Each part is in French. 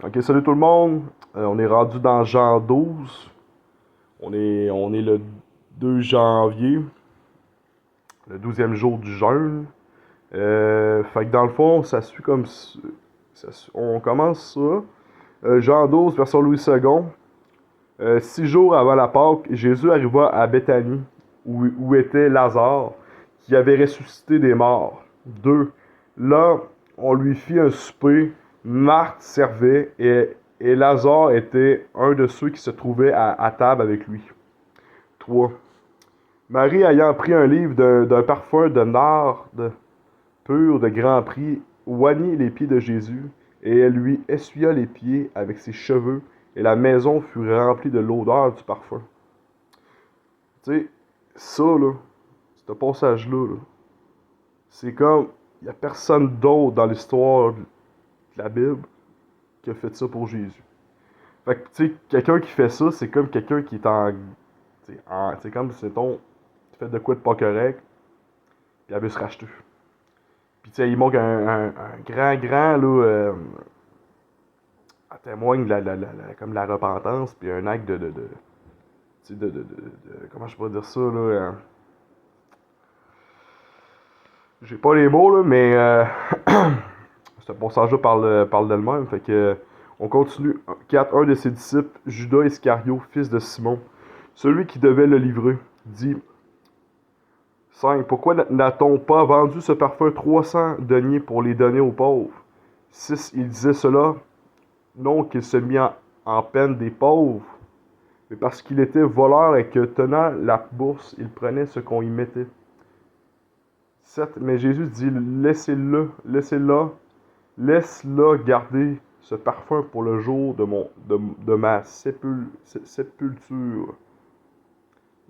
Ok, salut tout le monde. On est rendu dans Jean 12. On est le 2 janvier, le 12e jour du jeûne. Fait que dans le fond, ça suit comme on commence ça. Jean 12, version Louis II. 6 jours avant la Pâque, Jésus arriva à Béthanie, où était Lazare, qui avait ressuscité des morts. 2. Là, on lui fit un souper. Marthe servait et Lazare était un de ceux qui se trouvaient à table avec lui. 3. Marie, ayant pris un livre d'un parfum de nard pur de grand prix, oignit les pieds de Jésus, et elle lui essuya les pieds avec ses cheveux, et la maison fut remplie de l'odeur du parfum. Tu sais, ça, là, ce passage-là, c'est comme, il n'y a personne d'autre dans l'histoire de la Bible qui a fait ça pour Jésus. Fait que, tu sais, quelqu'un qui fait ça, c'est comme quelqu'un qui est c'est comme, si, mettons, tu fais de quoi de pas correct, puis elle veut se racheter. Puis, tu sais, il manque un grand, là, témoigne de comme la repentance, puis un acte tu sais, comment je pourrais dire ça, là, j'ai pas les mots, là, mais ce passage-là parle d'elle-même. Fait que, on continue. 4. Un de ses disciples, Judas Iscario, fils de Simon, celui qui devait le livrer, dit 5. Pourquoi n'a-t-on pas vendu ce parfum 300 deniers pour les donner aux pauvres? 6. Il disait cela, non qu'il se mit en peine des pauvres, mais parce qu'il était voleur et que, tenant la bourse, il prenait ce qu'on y mettait. 7. Mais Jésus dit, laisse-la garder ce parfum pour le jour de ma sépulture.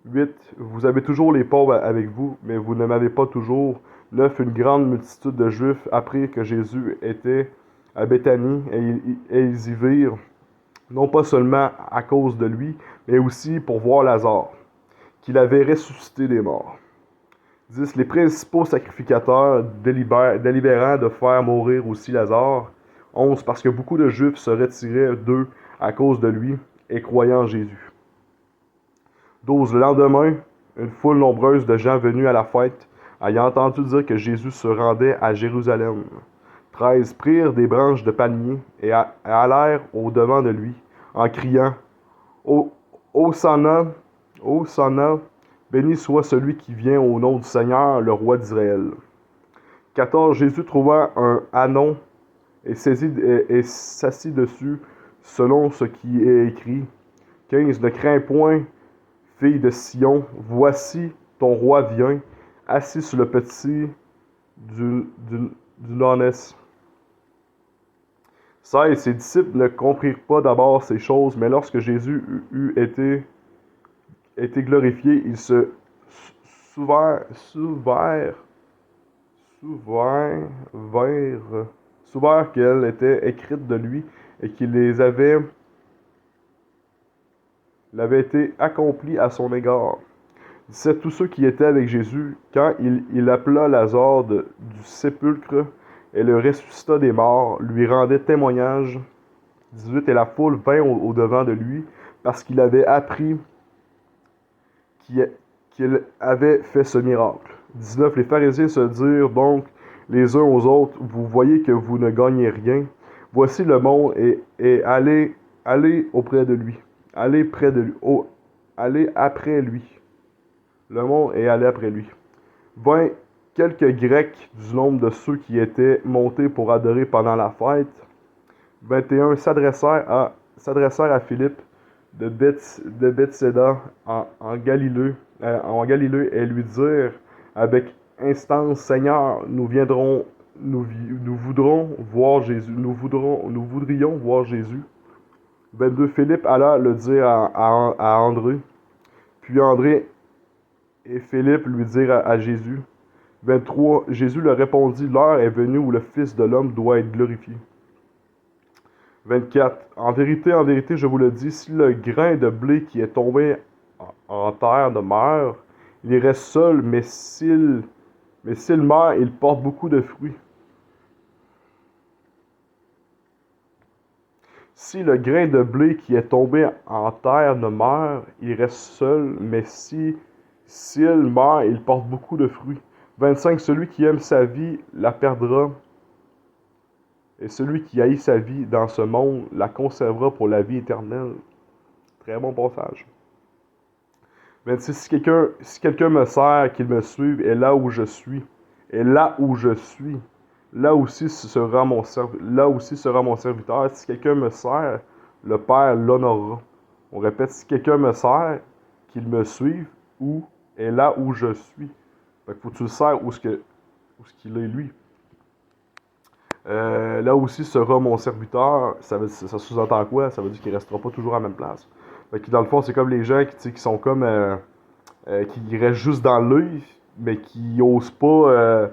8. Vous avez toujours les pauvres avec vous, mais vous ne m'avez pas toujours. 9. Une grande multitude de Juifs apprirent que Jésus était à Béthanie, et ils y virent, non pas seulement à cause de lui, mais aussi pour voir Lazare, qu'il avait ressuscité des morts. 10. Les principaux sacrificateurs délibérant de faire mourir aussi Lazare. 11. Parce que beaucoup de Juifs se retiraient d'eux à cause de lui et croyant en Jésus. 12. Le lendemain, une foule nombreuse de gens venus à la fête, ayant entendu dire que Jésus se rendait à Jérusalem. 13. Prirent des branches de palmier et allèrent au-devant de lui, en criant Hosanna, Hosanna, béni soit celui qui vient au nom du Seigneur, le roi d'Israël. 14. Jésus trouva un ânon et s'assit dessus, selon ce qui est écrit. 15. Ne crains point, fille de Sion, voici ton roi vient, assis sur le petit d'une ânesse. 16. Ses disciples ne comprirent pas d'abord ces choses, mais lorsque Jésus eut été glorifié, ils se souvinrent qu'elle était écrite de lui et qu'il l'avait été accompli à son égard. 17. Tous ceux qui étaient avec Jésus, quand il appela Lazare du sépulcre et le ressuscita des morts, lui rendaient témoignage. 18. Et la foule vint au-devant de lui, parce qu'il avait appris qu'il avait fait ce miracle. 19. Les pharisiens se dirent donc les uns aux autres, vous voyez que vous ne gagnez rien. Voici le monde et allez auprès de lui. Allez près de lui. Allez après lui. Le monde est allé après lui. 20. Quelques Grecs du nombre de ceux qui étaient montés pour adorer pendant la fête. 21. S'adressèrent à Philippe de Bethsaida en Galilée, et lui dirent avec instance, Seigneur, nous voudrions voir Jésus. Nous voudrions voir Jésus. 22. Philippe alla le dire à André. Puis André et Philippe lui dirent à Jésus. 23. Jésus leur répondit, l'heure est venue où le Fils de l'homme doit être glorifié. 24. En vérité, je vous le dis, si le grain de blé qui est tombé en terre demeure, il reste seul, mais s'il meurt, il porte beaucoup de fruits. Si le grain de blé qui est tombé en terre ne meurt, il reste seul, mais s'il meurt, il porte beaucoup de fruits. 25. Celui qui aime sa vie la perdra, et celui qui haït sa vie dans ce monde la conservera pour la vie éternelle. Très bon passage. 26. Si quelqu'un me sert, qu'il me suive, et là où je suis, et là où je suis, là aussi sera mon serviteur. Si quelqu'un me sert, le Père l'honorera. On répète, si quelqu'un me sert, qu'il me suive, où est là où je suis. Fait que faut que tu le sers où ce qu'il est lui. Là aussi sera mon serviteur. Ça sous-entend quoi? Ça veut dire qu'il ne restera pas toujours à la même place. Fait que dans le fond, c'est comme les gens qui sont comme qui restent juste dans l'œil, mais qui osent pas.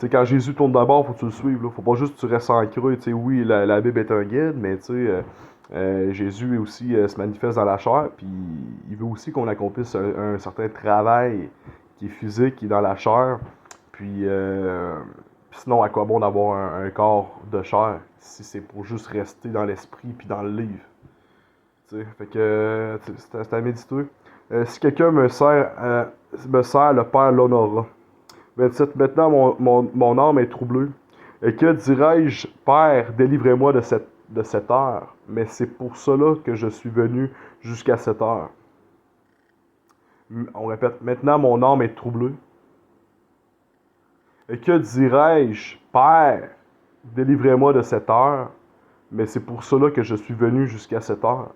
Quand Jésus tourne d'abord, faut que tu le suives. Là. Faut pas juste que tu restes en creux. Oui, la Bible est un guide, mais Jésus aussi se manifeste dans la chair, puis il veut aussi qu'on accomplisse un certain travail qui est physique, qui est dans la chair. Puis sinon, à quoi bon d'avoir un corps de chair si c'est pour juste rester dans l'esprit puis dans le livre? T'sais, fait que c'est à méditer. Si quelqu'un me sert, le Père l'honorera. 27. Maintenant, mon âme est troublée. Et que dirais-je, Père, délivrez-moi de cette heure. Mais c'est pour cela que je suis venu jusqu'à cette heure. On répète, maintenant mon âme est troublée. Et que dirais-je, Père, délivrez-moi de cette heure. Mais c'est pour cela que je suis venu jusqu'à cette heure.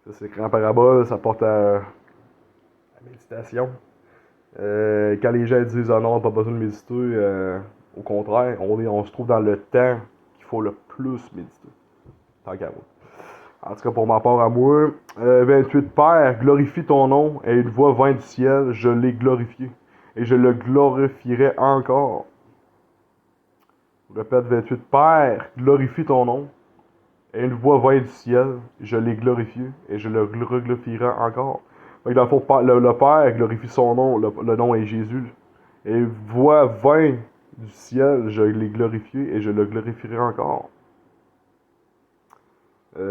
Ça, c'est écrit en parabole, ça porte à la méditation. Quand les gens disent ah non, pas besoin de méditer, au contraire, on se trouve dans le temps qu'il faut le plus méditer. Tant qu'à moi. En tout cas, pour ma part à moi, 28. Père, glorifie ton nom, et une voix vint du ciel, je l'ai glorifié, et je le glorifierai encore. Je répète, 28. Père, glorifie ton nom, et une voix vint du ciel, je l'ai glorifié, et je le glorifierai encore. Donc, dans le fond, le Père glorifie son nom, le nom est Jésus. Et voix vint du ciel, je l'ai glorifié, et je le glorifierai encore.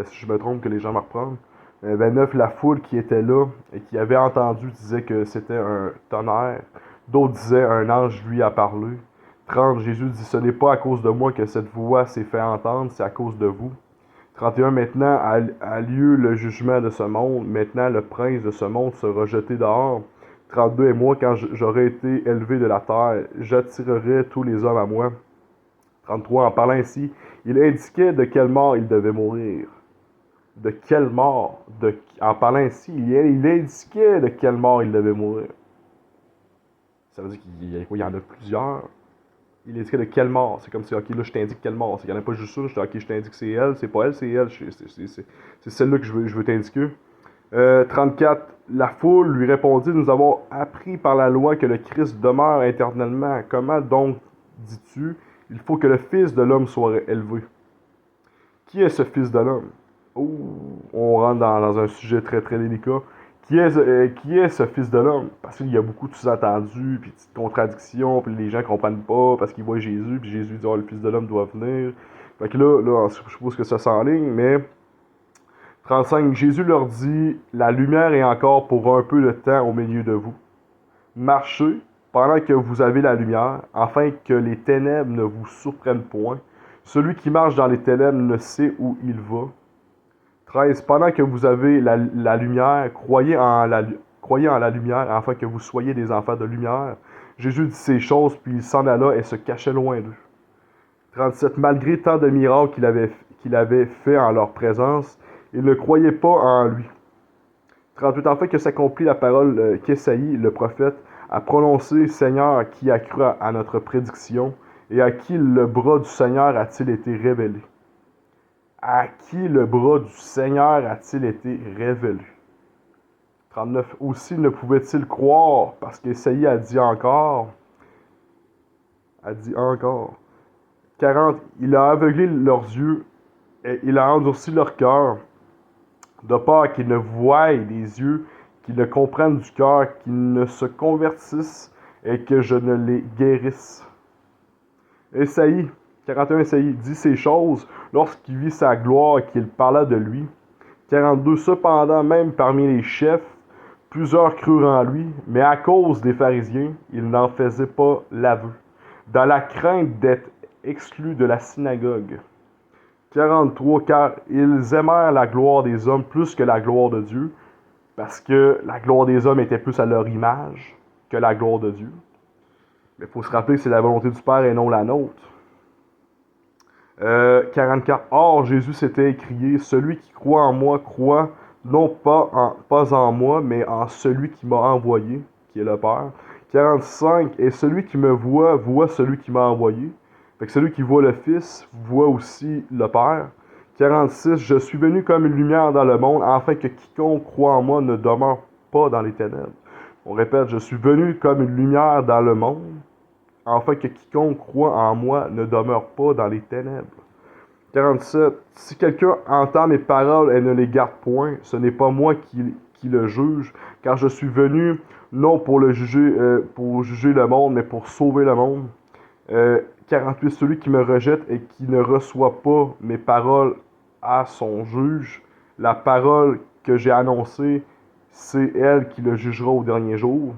Si je me trompe, que les gens me reprennent. 29, la foule qui était là et qui avait entendu disait que c'était un tonnerre. D'autres disaient un ange lui a parlé. 30, Jésus dit, ce n'est pas à cause de moi que cette voix s'est fait entendre, c'est à cause de vous. 31, maintenant a lieu le jugement de ce monde. Maintenant, le prince de ce monde sera jeté dehors. 32, et moi, quand j'aurai été élevé de la terre, j'attirerai tous les hommes à moi. 33, en parlant ainsi, il indiquait de quelle mort il devait mourir. De quelle mort? En parlant ainsi, il indiquait de quelle mort il devait mourir. Ça veut dire qu'il y en a plusieurs. Il indiquait de quelle mort. C'est comme si, ok, là, je t'indique quelle mort. Il n'y en a pas juste ça. Ok, je t'indique c'est elle. C'est pas elle, c'est elle. C'est celle-là que je veux t'indiquer. 34. La foule lui répondit, nous avons appris par la loi que le Christ demeure éternellement. Comment donc dis-tu, il faut que le Fils de l'homme soit élevé? Qui est ce Fils de l'homme? Oh, on rentre dans un sujet très très délicat. Qui est ce Fils de l'homme? Parce qu'il y a beaucoup de sous-entendus, puis de contradictions, puis les gens comprennent pas parce qu'ils voient Jésus, puis Jésus dit oh, le Fils de l'homme doit venir. Fait que là, je suppose que ça s'enligne, mais 35, Jésus leur dit, la lumière est encore pour un peu de temps au milieu de vous. Marchez pendant que vous avez la lumière, afin que les ténèbres ne vous surprennent point. Celui qui marche dans les ténèbres ne sait où il va. 13. Pendant que vous avez la lumière, croyez en la lumière, afin que vous soyez des enfants de lumière. Jésus dit ces choses, puis il s'en alla et se cachait loin d'eux. 37. Malgré tant de miracles qu'il avait fait en leur présence, ils ne croyaient pas en lui. 38. Enfin que s'accomplit la parole qu'Ésaïe, le prophète, a prononcée, Seigneur, qui a cru à notre prédiction, et à qui le bras du Seigneur a-t-il été révélé? À qui le bras du Seigneur a-t-il été révélé? 39. Aussi ne pouvait-il croire, parce qu'Ésaïe a dit encore. 40. Il a aveuglé leurs yeux, et il a endurci leur cœur, de peur qu'ils ne voient des yeux, qu'ils ne comprennent du cœur, qu'ils ne se convertissent, et que je ne les guérisse. Ésaïe, 41, dit ces choses lorsqu'il vit sa gloire et qu'il parla de lui. 42, cependant, même parmi les chefs, plusieurs crurent en lui, mais à cause des pharisiens, il n'en faisait pas l'aveu, dans la crainte d'être exclus de la synagogue. 43, car ils aimèrent la gloire des hommes plus que la gloire de Dieu, parce que la gloire des hommes était plus à leur image que la gloire de Dieu. Mais il faut se rappeler que c'est la volonté du Père et non la nôtre. 44. Or, Jésus s'était écrié, celui qui croit en moi croit non pas en moi, mais en celui qui m'a envoyé, qui est le Père. 45. Et celui qui me voit, voit celui qui m'a envoyé. Fait que celui qui voit le Fils, voit aussi le Père. 46. Je suis venu comme une lumière dans le monde, afin que quiconque croit en moi ne demeure pas dans les ténèbres. On répète, je suis venu comme une lumière dans le monde, afin que quiconque croit en moi ne demeure pas dans les ténèbres. 47. Si quelqu'un entend mes paroles et ne les garde point, ce n'est pas moi qui le juge, car je suis venu non pour juger le monde, mais pour sauver le monde. 48. Celui qui me rejette et qui ne reçoit pas mes paroles à son juge, la parole que j'ai annoncée, c'est elle qui le jugera au dernier jour.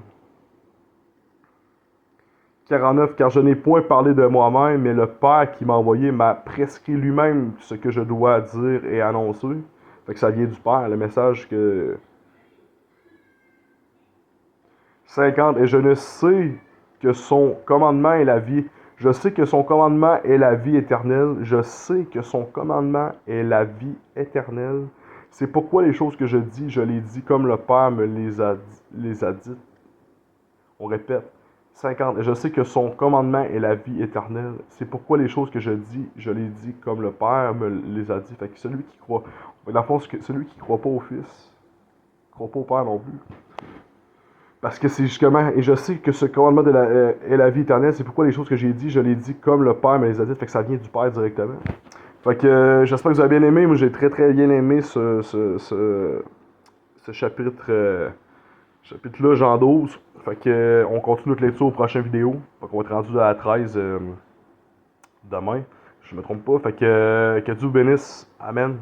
49. Car je n'ai point parlé de moi-même, mais le Père qui m'a envoyé m'a prescrit lui-même ce que je dois dire et annoncer. Fait que ça vient du Père, le message que... 50. Et je ne sais que son commandement est la vie. Je sais que son commandement est la vie éternelle. Je sais que son commandement est la vie éternelle. C'est pourquoi les choses que je dis, je les dis comme le Père me les a dites. On répète. 50. Et je sais que son commandement est la vie éternelle. C'est pourquoi les choses que je dis, je les dis comme le Père me les a dit. Fait que celui qui croit, dans le fond, celui qui croit pas au Fils, ne croit pas au Père non plus. Parce que c'est justement, et je sais que ce commandement est la vie éternelle, c'est pourquoi les choses que j'ai dit, je les dis comme le Père me les a dit. Fait que ça vient du Père directement. Fait que j'espère que vous avez bien aimé. Moi, j'ai très très bien aimé ce chapitre. Chapitre-là, Jean 12. Fait que on continue notre lecture aux prochaines vidéos. Fait qu'on va être rendu à la 13 demain. Je me trompe pas. Fait que Dieu vous bénisse. Amen.